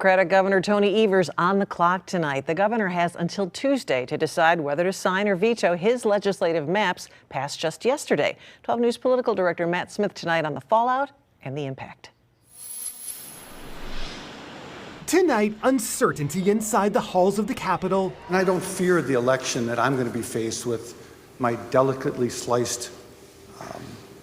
Democratic Governor Tony Evers on the clock tonight. The governor has until Tuesday to decide whether to sign or veto his legislative maps passed just yesterday. 12 News political director Matt Smith tonight on the fallout and the impact. Tonight, uncertainty inside the halls of the Capitol. And I don't fear the election that I'm going to be faced with my delicately sliced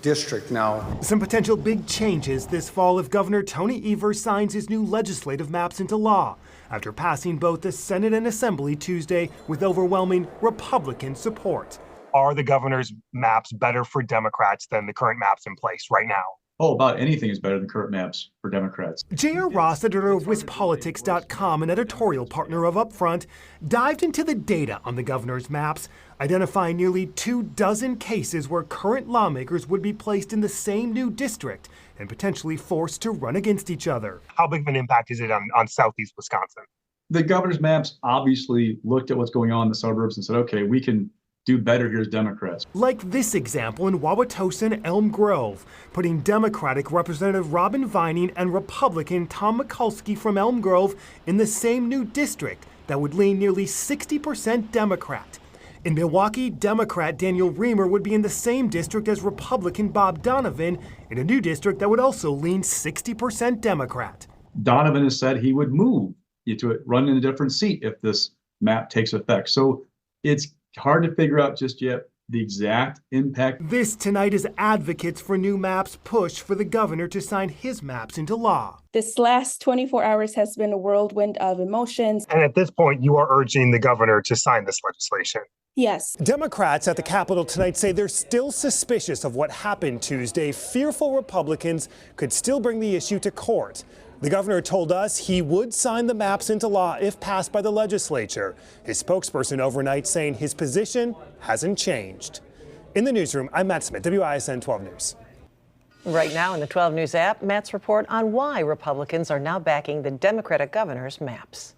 district now. Some potential big changes this fall if Governor Tony Evers signs his new legislative maps into law after passing both the Senate and Assembly Tuesday with overwhelming Republican support. Are the governor's maps better for Democrats than the current maps in place right now? Oh, about anything is better than current maps for Democrats. J.R. Ross, editor of WisPolitics.com, an editorial partner of Upfront, dived into the data on the governor's maps, identifying nearly 24 cases where current lawmakers would be placed in the same new district and potentially forced to run against each other. How big of an impact is it on Southeast Wisconsin? The governor's maps obviously looked at what's going on in the suburbs and said, okay, we can do better here as Democrats. Like this example in Wauwatosa and Elm Grove, putting Democratic Representative Robin Vining and Republican Tom Mikulski from Elm Grove in the same new district that would lean nearly 60% Democrat. In Milwaukee, Democrat Daniel Reamer would be in the same district as Republican Bob Donovan in a new district that would also lean 60% Democrat. Donovan has said he would move to run in a different seat if this map takes effect. So it's hard to figure out just yet the exact impact. This tonight as advocates for new maps push for the governor to sign his maps into law. This last 24 hours has been a whirlwind of emotions. And at this point, you are urging the governor to sign this legislation. Yes. Democrats at the Capitol tonight say they're still suspicious of what happened Tuesday. Fearful Republicans could still bring the issue to court. The governor told us he would sign the maps into law if passed by the legislature. His spokesperson overnight saying his position hasn't changed. In the newsroom, I'm Matt Smith, WISN 12 News. Right now in the 12 News app, Matt's report on why Republicans are now backing the Democratic governor's maps.